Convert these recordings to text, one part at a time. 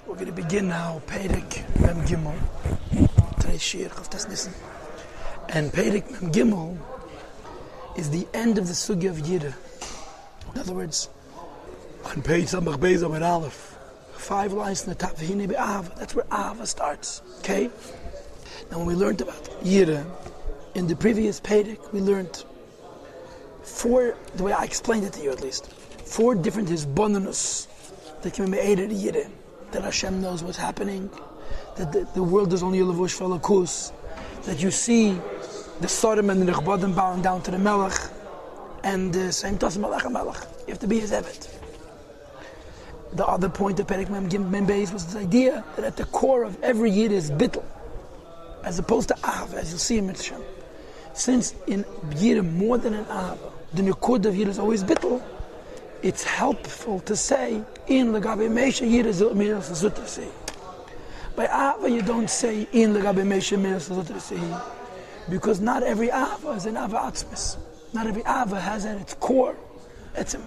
We're going to begin now, Perek Mem Gimel. Today's Shir, Chavtas Nissan. And Perek Mem Gimel is the end of the Sugya of Yira. In other words, on page Samach Beis Amud Aleph, 5 lines in the top, V'hinei be'ava, that's where Ava starts, okay? Now when we learned about Yira, in the previous Perek, we learned 4, the way I explained it to you at least, 4 different hisbonenus that can be made at Yira. That Hashem knows what's happening, that the world is only a levush for lakus, that you see the Sodom and the Nechbadim bowing down to the Melech, and saying Tos Melech HaMelech. You have to be his Evet. The other point of Perek Mem Beis was this idea that at the core of every Yid is Bittul, as opposed to Av, as you'll see in Mitzvah. Since in Yid more than an Av, the Nekud of Yid is always Bittul, it's helpful to say, in Lagabe Mesha Yid is Miras Zutrasi. By Ava you don't say, in Lagabe Mesha Miras Zutrasi, because not every Ava is an Ava Atzmis. Not every Ava has at its core Etzim.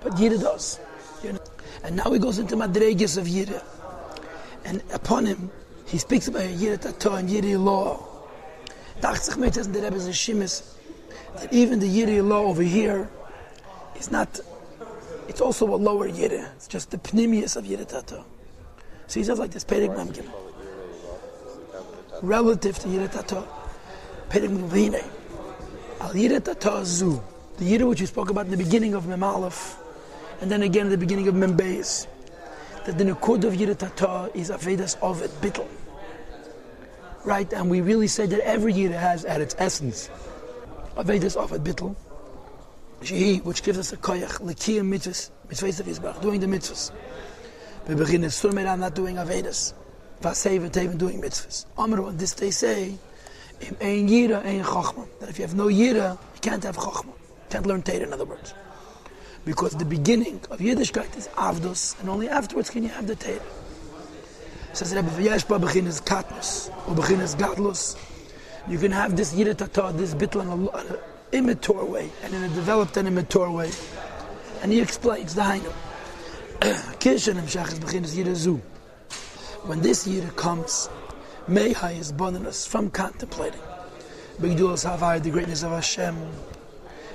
But Yid does. And now he goes into Madregas of Yid. And upon him, he speaks about Yid Tato and Yid Law. Dachzach Metzes and the Rebbe's Shimis, that even the Yid Law over here is not, it's also a lower Yiddah. It's just the pnimius of Yiddah Tato. So he says like this, Perek Mem Gimel. Relative to Yiddah Tato, Perek Mem V'hinei. Al Yiddah Tato Zu, the Yiddah which we spoke about in the beginning of Mem Aleph, and then again at the beginning of Mem Beis, that the Nekud of Yiddah Tato is Avedas Ovet Bittul. Right? And we really say that every Yiddah has at its essence Avedas Ovet Bittul, which gives us a koyach, l'kiyam mitzvahs, mitzvahs of Yisbarach, doing the mitzvahs. We begin in Surmeram not doing Avedas, Vasei v'teven doing mitzvahs. Amru, and this they say, im ein yira, ein chochma, that if you have no yira, you can't have chochma, you can't learn Torah, in other words. Because the beginning of Yiddishkeit is Avdos, and only afterwards can you have the Torah. Says Rebbe, v'yeshba begin is katnus, or begin is gadlus. You can have this yira tata, this bittul on an immature way, and in a developed and immature way. And he explains the Hainu. When this year comes, Mehai is bonus from contemplating. Bigdulas Havai, the greatness of Hashem,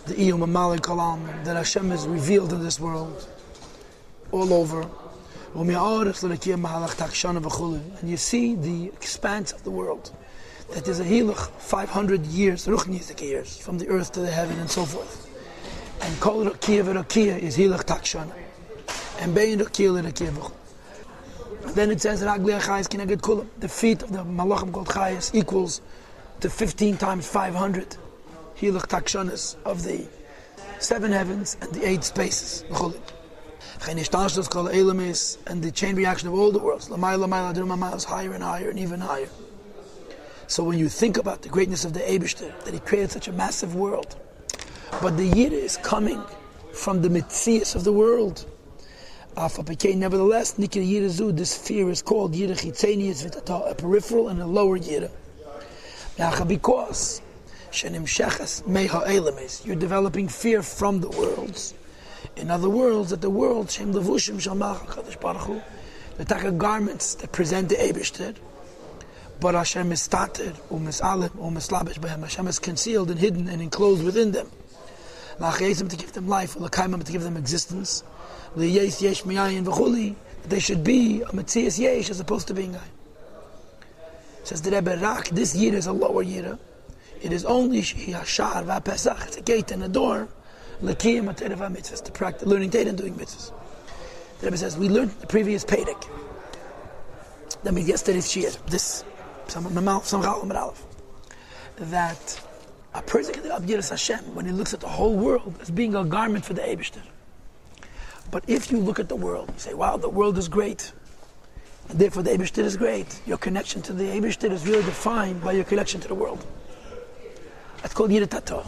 the Iyum Malik Kalam, that Hashem is revealed in this world, all over. And you see the expanse of the world. That there's a hilach 500 years, ruchnizik years, from the earth to the heaven and so forth. And kol rakia v'rakia is hilach takshana. And bein rakia l'rakia. Then it says ragli achayis kineged kulam. The feet of the malachim called chayis equals to 15 times 500 hilach takshanas of the 7 heavens and the 8 spaces. And the chain reaction of all the worlds. Lamayla is higher and higher and even higher. So when you think about the greatness of the Eibishter, that he created such a massive world, but the Yira is coming from the Metzias of the world. Nevertheless, Nikir Yirazu, this fear is called Yira Chitzenius Vitata, a peripheral and a lower Yira. Because you're developing fear from the worlds. In other words, that the world, Shem Levushim Shalmach HaKadosh Baruch Hu, the taka garments that present the Eibishter, but Hashem is started, Hashem is concealed and hidden and enclosed within them. To give them life, to give them existence. They should be a Metzias Yesh as opposed to being I. Says the Rebbe Rak, this year is a lower year. It is only Shahar V'Pesach, it's a gate and a door, to practice learning Torah and doing mitzvahs. The Rebbe says, we learned the previous Perek. That means yesterday's Shir, this. That a person can develop Yiras Hashem when he looks at the whole world as being a garment for the Eibishter. But if you look at the world, you say, wow, the world is great, and therefore the Eibishter is great. Your connection to the Eibishter is really defined by your connection to the world. That's called Yiddah Tato.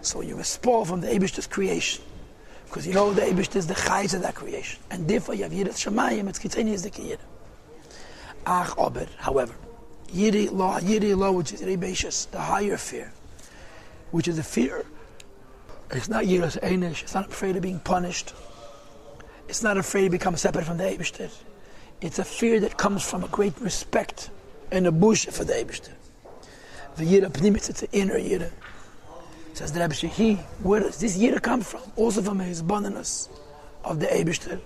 So you respond from the Eibishter's creation, because you know the Eibishter is the chayes of that creation, and therefore you have Yiddah Shamayim, it's Kitzeni is the Yiddah. However, Yiri law, which is Rebeishas, the higher fear, which is a fear. It's not Yiras Einish, it's not afraid of being punished. It's not afraid to become separate from the Eibishter. It's a fear that comes from a great respect and a busha for the Eibishter. The Yira Pnimitz, it's an inner Yira. Says the Rebbe, where does this Yira come from? Also from his bonus of the Eibishter.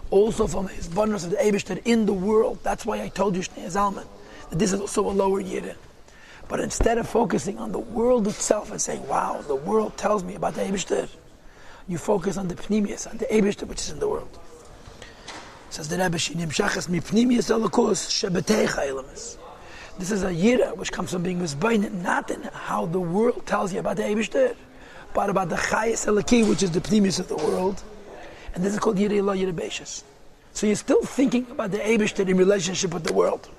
Also from his bonus of the Eibishter in the world. That's why I told you, Shnei Zalman, that this is also a lower Yira. But instead of focusing on the world itself and saying, wow, the world tells me about the Eibishter, you focus on the Pnimius, on the Eibishter which is in the world. Says the Rebbe, Nimshachas mi Pnimius alakus shebetecha ilamis. This is a Yira which comes from being misbained, not in how the world tells you about the Eibishter, but about the Chayes Elaki, which is the Pnimius of the world. And this is called Yira Ilah Yira Beishas. So you're still thinking about the Eibishter in relationship with the world.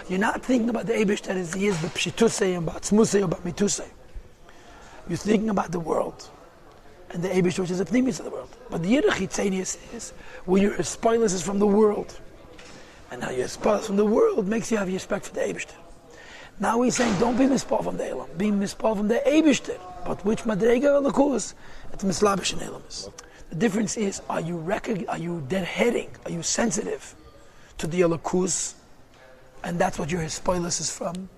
You're not thinking about the Eibishter as he is b'pshitusei and b'atzmusei or b'mitusei. You're thinking about the world and the Eibishter which is the Pnimius of the world. But the Yira Chitzenius is when your spoilers is from the world. And now your spoilers from the world makes you have respect for the Eibishter. Now he's saying, don't be mispal from the Elam, be mispal from the Eibishter. But which Madrega Alakus? It's mislabish in Elamis. The difference is, are you deadheading? Are you sensitive to the Alakus? And that's what your spoilers is from?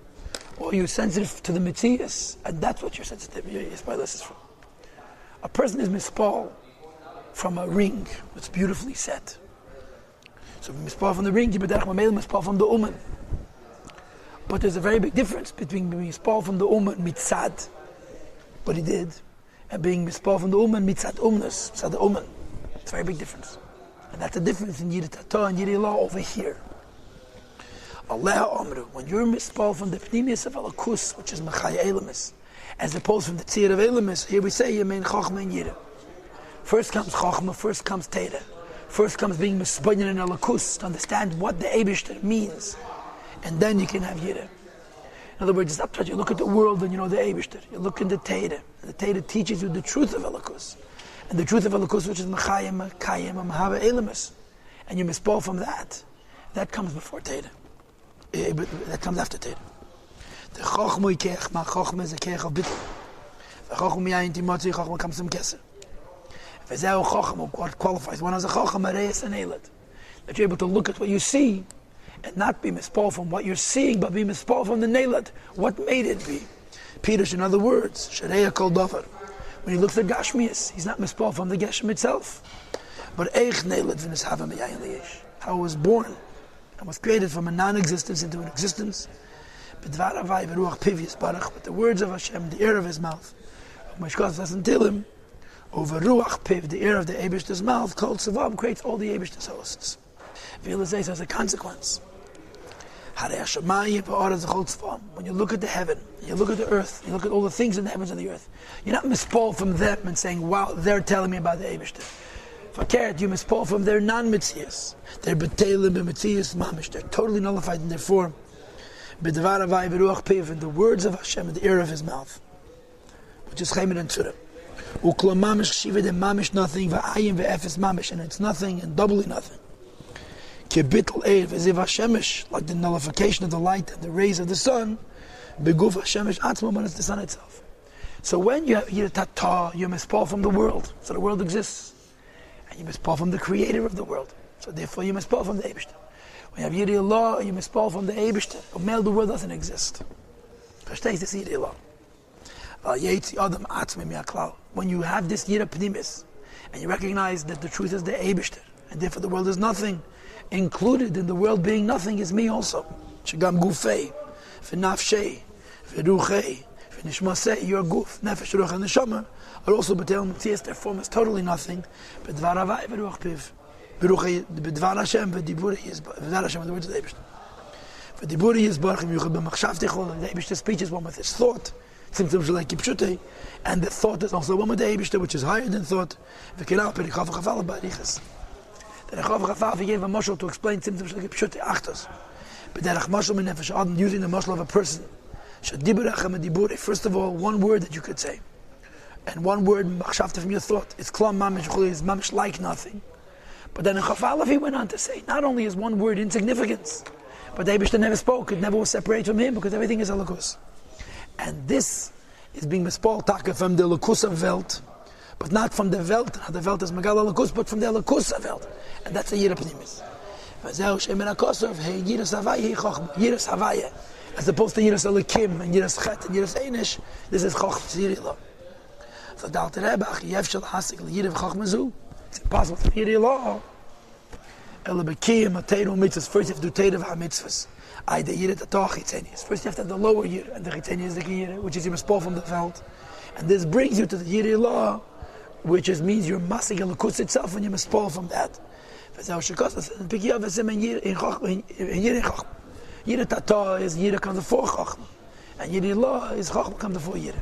Or are you sensitive to the Mitzias? And that's what your spoilers is from? A person is mispal from a ring that's beautifully set. So mispal from the ring, mispal from the uman. But there's a very big difference between being mispal from the uman mitzad, what he did, and being mispal from the uman mitzad umnus, mitzad the uman. It's a very big difference. And that's the difference in Yira Tata and Yira Ilah over here. Allah Amru, when you're mispal from the Pnimius of Alakus, which is Machaya Elamis, as opposed from the Tzir of Elamis, here we say Yemein Chachma and Yira. First comes Chachma, first comes Teda. First comes being mispointed in Alakus to understand what the Eibishter means, and then you can have Yira. In other words, it's up to you look at the world and you know the Eibishter. You look into Teda, and the Teda teaches you the truth of Alakus, and the truth of Alakus, which is Machayim, Kayim, and Mahava Elamis, and you mispal from that. That comes before Teda. But that comes after Teda. The Chachma Yikech, Ma Chachma is a Kech of Bittul. The Chachma Yayin Timotzi, Chachma comes from Keser. V'zeu Chachma, what qualifies one as a Chachma, Reis and Eilat. That you're able to look at what you see and not be mispal from what you're seeing, but be mispal from the Neilat. What made it be? Pirish, in other words, Shareya Kol Dover. When he looks at Gashmias, he's not mispal from the Geshem itself. But Eich Neilat V'nis Hava Meyayin Liyesh. How it was born and was created from a non-existence into an existence. With the words of Hashem, the air of his mouth. Until him, over Ruach Piv, the air of the Eibishter's mouth, called Savam, creates all the Eibishter's hosts. Realization as a consequence. When you look at the heaven, you look at the earth, you look at all the things in the heavens and the earth, you're not mispal from them and saying, wow, they're telling me about the Eibishter. Fakert, you mispal from their non-mitzias. They're betelim, b'mitzias, mamish. They're totally nullified in their form. B'devar avai v'ruach piv, in the words of Hashem, in the air of his mouth, which is chayim and tzura. Ukla mamish chshiva, and mamish nothing, v'ayim v'efes mamish, and it's nothing and doubly nothing. Kibitl eir v'ziv hashemish, like the nullification of the light and the rays of the sun, beguf hashemish atzma, when it's the sun itself. So when you have Yira Tata, you mispal from the world, so the world exists. And you mispal from the creator of the world. So therefore you mispal from the Eibishter. When you have Yira Ilah, you mispal from the Eibishter. The world doesn't exist. Verstehst this Yira Ilah. When you have this Yira Pnimis, and you recognize that the truth is the Eibishter, and therefore the world is nothing, included in the world being nothing is me also. Shagam Gufei, V'nafshei, V'ruchei, V'nishmasei, your Guf, Nefesh, Ruch, and Neshama, are also betel mitzias, their form is totally nothing. B'dvar avai v'ruach piv, b'dvar Hashem v'diburi yizbarach, b'dvar Hashem, the words of the Eibishter. V'diburi yizbarach im yuchad b'machshavtechol, the Eibishter speech is one with his thought, tzimtzum shalei kipshutei, and the thought is also one with the Eibishter, which is higher than thought. V'kirah perichav v'chafal b'arichas. The Rechav v'chafal, he gave a mashal to explain tzimtzum shalei kipshutei, achtos. B'derach mashal min nefesh adam, using the mashal of a person. Shadiburach and first of all, one word that you could say. And one word, machshavta, from your thought, it's klam mamish, is mamish like nothing. But then in Chafalav he went on to say, not only is one word insignificance, but the Eibishter never spoke, it never was separated from him, because everything is alakus. And this is being mispal taka from the lakus of Welt, but not from the Welt. The Welt is Magal Alakus, but from the Alakusa Welt. And that's a Yira Pnimis. Yiras Havaya, as opposed to Yiras Elikim and Yiras Chet and Yiras Einish, this is Chochmas Yirila. So Dr. Rebach, Yevshel Hasik Yirav Chochmazu. It's impossible to Yirila. Elabekiyim Ateiru Mitzvahs. First you have to do Teiru HaMitzvahs. The Yira Tatach Chitzenius. First you have to have the lower Yira, and the Chitzenius is the Yira, which is your spall from the Veld. And this brings you to the Yirila, which means you're Masig Elikus itself when you mispall from that. Yira Tata is Yira comes before Chachma, and Yira La is Chachma comes before Yira.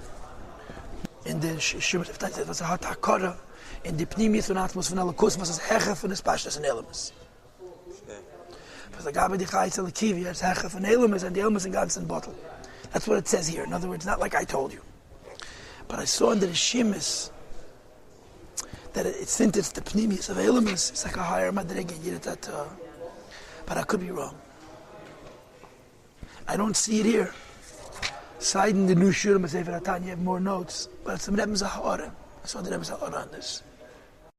In the Shemot of Tanya, it was a hot hakara. In the Pnimis von Atmos von Alakus was es Hecher von des Pashtas and Elemes. Was the Gabe di Chayes Elikivi, it's Hecher von Elemes, and the Elemes in God's bottle. That's what it says here. In other words, not like I told you. But I saw under the Shemis that since it's the Pnimis of Elemes, it's like a higher Madreg in Yira Tata. But I could be wrong. I don't see it here. Side in the new Shurim, Sefer Tanya, you have more notes. But it's the Rebbe Zahara. I saw the Rebbe Zahara on this.